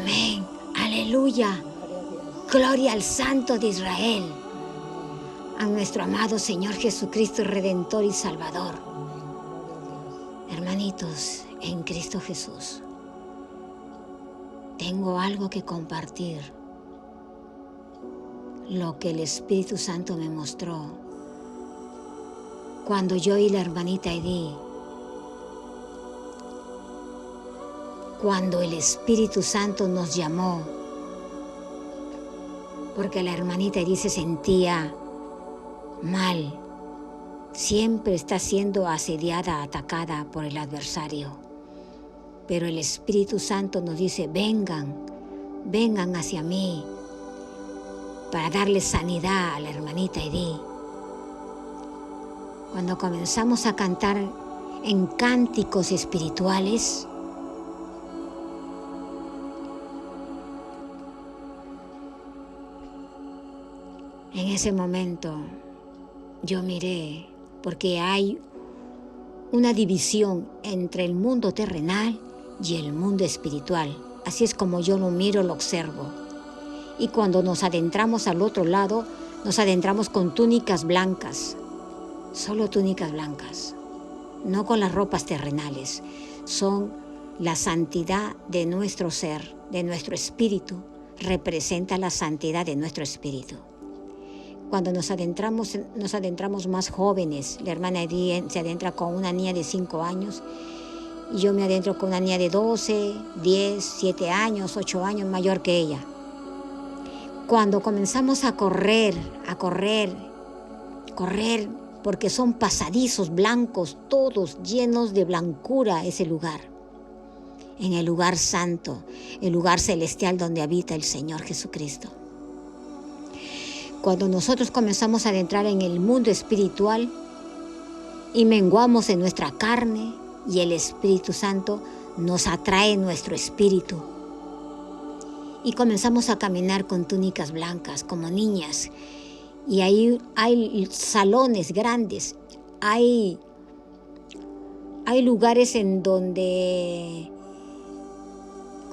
Amén. Aleluya. Gloria al Santo de Israel. A nuestro amado Señor Jesucristo, Redentor y Salvador. Hermanitos, en Cristo Jesús, tengo algo que compartir. Lo que el Espíritu Santo me mostró cuando yo y la hermanita Edith, cuando el Espíritu Santo nos llamó, porque la hermanita Edith se sentía mal, siempre está siendo asediada, atacada por el adversario. Pero el Espíritu Santo nos dice, vengan hacia mí para darle sanidad a la hermanita Edith. Cuando comenzamos a cantar en cánticos espirituales, en ese momento yo miré, porque hay una división entre el mundo terrenal y el mundo espiritual. Así es como yo lo miro, lo observo. Y cuando nos adentramos al otro lado, nos adentramos con túnicas blancas, solo túnicas blancas, no con las ropas terrenales. Son la santidad de nuestro ser, de nuestro espíritu, representa la santidad de nuestro espíritu. Cuando nos adentramos más jóvenes. La hermana Edith se adentra con una niña de 5 años y yo me adentro con una niña de 12, 10, 7 años, 8 años mayor que ella. Cuando comenzamos a correr, porque son pasadizos blancos, todos llenos de blancura ese lugar. En el lugar santo, el lugar celestial donde habita el Señor Jesucristo. Cuando nosotros comenzamos a adentrar en el mundo espiritual y menguamos en nuestra carne, y el Espíritu Santo nos atrae nuestro espíritu. Y comenzamos a caminar con túnicas blancas como niñas. Y ahí hay salones grandes, hay lugares en donde,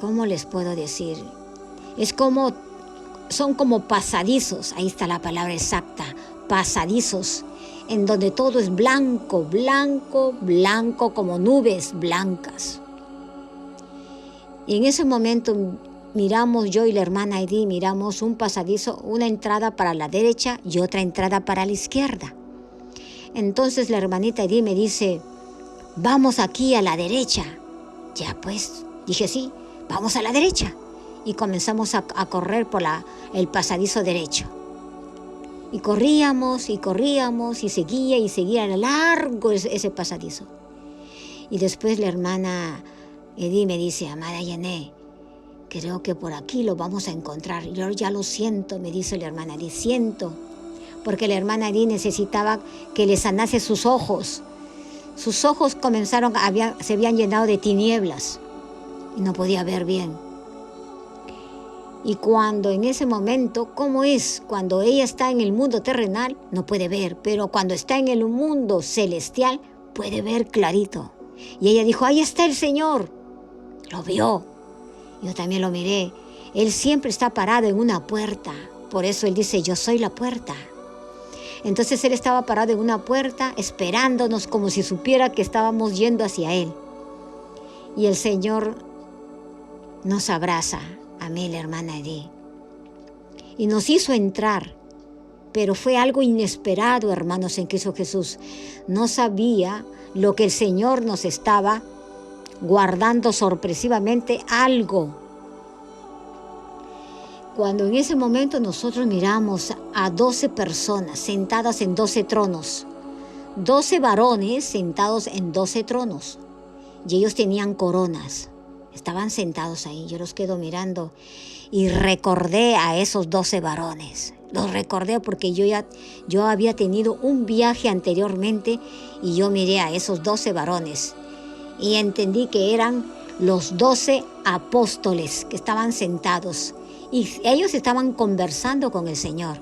¿cómo les puedo decir? Son como pasadizos, ahí está la palabra exacta, pasadizos, en donde todo es blanco, blanco, blanco, como nubes blancas. Y en ese momento miramos, yo y la hermana Edith, miramos un pasadizo, una entrada para la derecha y otra entrada para la izquierda. Entonces la hermanita Edith me dice, vamos aquí a la derecha. Ya pues, dije sí, vamos a la derecha. Y comenzamos a correr por el pasadizo derecho. Y corríamos y seguía largo ese pasadizo. Y después la hermana Edith me dice, amada Yané, creo que por aquí lo vamos a encontrar. Yo ya lo siento, me dice la hermana Edith, siento. Porque la hermana Edith necesitaba que le sanase sus ojos. Sus ojos se habían llenado de tinieblas y no podía ver bien. Y cuando en ese momento, ¿cómo es? Cuando ella está en el mundo terrenal, no puede ver, pero cuando está en el mundo celestial, puede ver clarito. Y ella dijo, ahí está el Señor. Lo vio. Yo también lo miré. Él siempre está parado en una puerta. Por eso Él dice, yo soy la puerta. Entonces Él estaba parado en una puerta, esperándonos como si supiera que estábamos yendo hacia Él. Y el Señor nos abraza. A mí, la hermana Edith, y nos hizo entrar, pero fue algo inesperado, hermanos, en Cristo Jesús. No sabía lo que el Señor nos estaba guardando sorpresivamente, algo. Cuando en ese momento nosotros miramos a 12 personas sentadas en 12 tronos, 12 varones sentados en 12 tronos, y ellos tenían coronas. Estaban sentados ahí, yo los quedo mirando y recordé a esos 12 varones. Los recordé porque yo había tenido un viaje anteriormente y yo miré a esos 12 varones y entendí que eran los 12 apóstoles que estaban sentados y ellos estaban conversando con el Señor.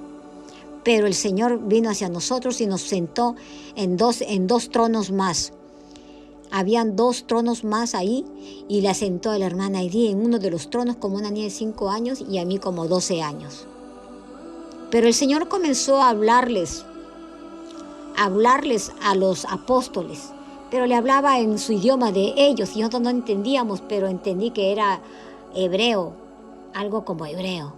Pero el Señor vino hacia nosotros y nos sentó en dos tronos más. habían 2 tronos más ahí y la sentó a la hermana Edith en uno de los tronos como una niña de 5 años y a mí como 12 años. Pero el Señor comenzó a hablarles a los apóstoles, pero le hablaba en su idioma de ellos y nosotros no entendíamos, pero entendí que era hebreo, algo como hebreo.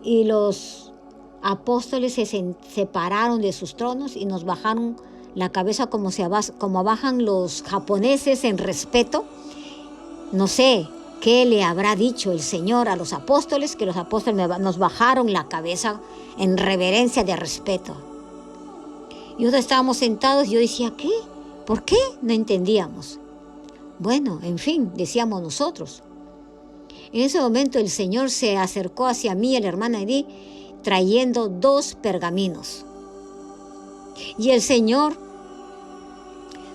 Y los apóstoles se separaron de sus tronos y nos bajaron la cabeza como bajan los japoneses en respeto. No sé qué le habrá dicho el Señor a los apóstoles, que los apóstoles nos bajaron la cabeza en reverencia de respeto. Y nosotros estábamos sentados y yo decía, ¿qué? ¿Por qué? No entendíamos. Bueno, en fin, decíamos nosotros. En ese momento el Señor se acercó hacia mí y la hermana Edith trayendo 2 pergaminos. Y el Señor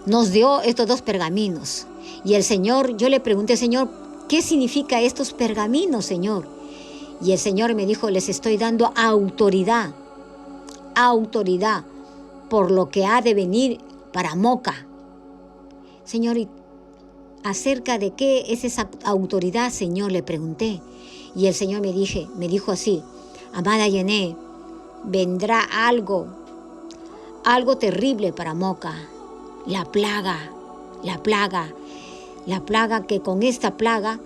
nos dio estos 2 pergaminos. Y el Señor, yo le pregunté, Señor, ¿qué significa estos pergaminos, Señor? Y el Señor me dijo, les estoy dando autoridad por lo que ha de venir para Moca. Señor, ¿acerca de qué es esa autoridad, Señor? Le pregunté. Y el Señor me dijo así, amada Yené, vendrá algo terrible para Moca. La plaga, que con esta plaga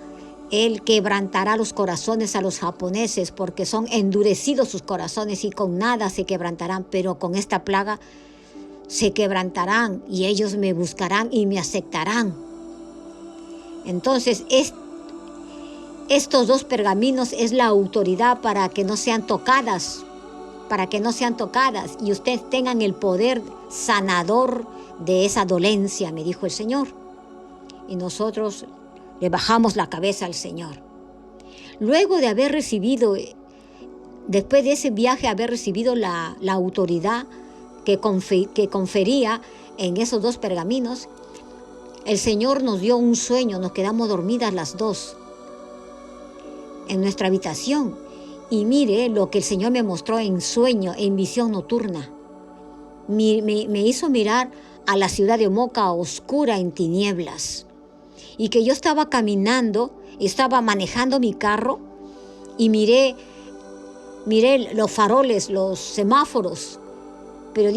Él quebrantará los corazones a los japoneses porque son endurecidos sus corazones y con nada se quebrantarán, pero con esta plaga se quebrantarán y ellos me buscarán y me aceptarán. Entonces, estos 2 pergaminos es la autoridad para que no sean tocadas y ustedes tengan el poder sanador de esa dolencia, me dijo el Señor. Y nosotros le bajamos la cabeza al Señor. Luego de haber recibido, después de ese viaje, haber recibido la autoridad que confería en esos 2 pergaminos, el Señor nos dio un sueño, nos quedamos dormidas las 2 en nuestra habitación. Y mire lo que el Señor me mostró en sueño, en visión nocturna. Me hizo mirar a la ciudad de Moca oscura en tinieblas. Y que yo estaba caminando, estaba manejando mi carro y miré los faroles, los semáforos. Pero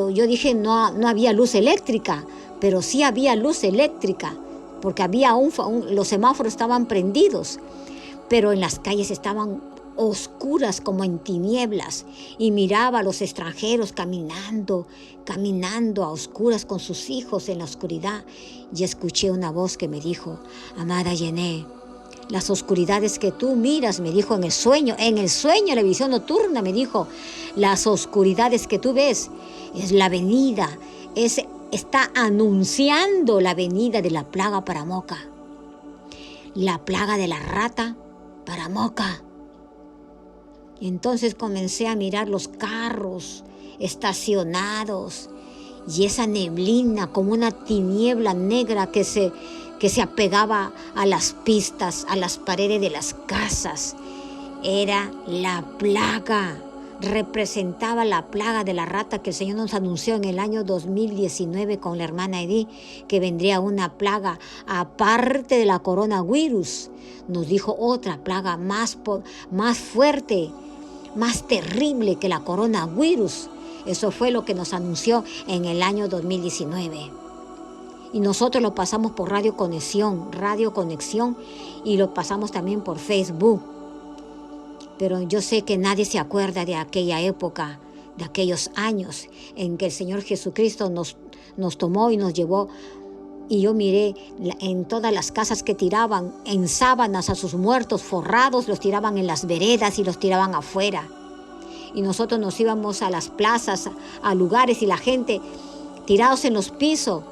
yo dije no había luz eléctrica, pero sí había luz eléctrica, porque había los semáforos estaban prendidos, pero en las calles estaban oscuras como en tinieblas, y miraba a los extranjeros caminando a oscuras con sus hijos en la oscuridad, y escuché una voz que me dijo, amada Yené, las oscuridades que tú miras, me dijo en el sueño, en la visión nocturna me dijo, las oscuridades que tú ves es la venida, está anunciando la venida de la plaga para Moca, la plaga de la rata para Moca. Y entonces comencé a mirar los carros estacionados y esa neblina como una tiniebla negra que se apegaba a las pistas, a las paredes de las casas. Era la plaga, representaba la plaga de la rata que el Señor nos anunció en el año 2019 con la hermana Edith, que vendría una plaga aparte de la coronavirus. Nos dijo otra plaga más fuerte, más terrible que la coronavirus. Eso fue lo que nos anunció en el año 2019. Y nosotros lo pasamos por Radio Conexión, y lo pasamos también por Facebook. Pero yo sé que nadie se acuerda de aquella época, de aquellos años en que el Señor Jesucristo nos tomó y nos llevó. Y yo miré en todas las casas que tiraban en sábanas a sus muertos forrados, los tiraban en las veredas y los tiraban afuera. Y nosotros nos íbamos a las plazas, a lugares, y la gente tirados en los pisos,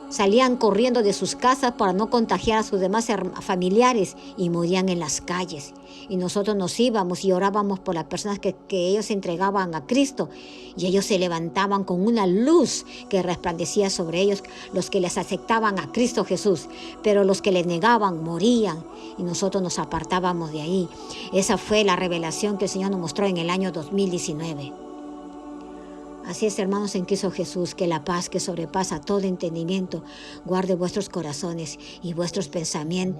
salían corriendo de sus casas para no contagiar a sus demás familiares y morían en las calles. Y nosotros nos íbamos y orábamos por las personas que ellos se entregaban a Cristo, y ellos se levantaban con una luz que resplandecía sobre ellos, los que les aceptaban a Cristo Jesús, pero los que les negaban morían, y nosotros nos apartábamos de ahí. Esa fue la revelación que el Señor nos mostró en el año 2019. Así es, hermanos en Cristo Jesús, que la paz que sobrepasa todo entendimiento guarde vuestros corazones y vuestros pensamientos.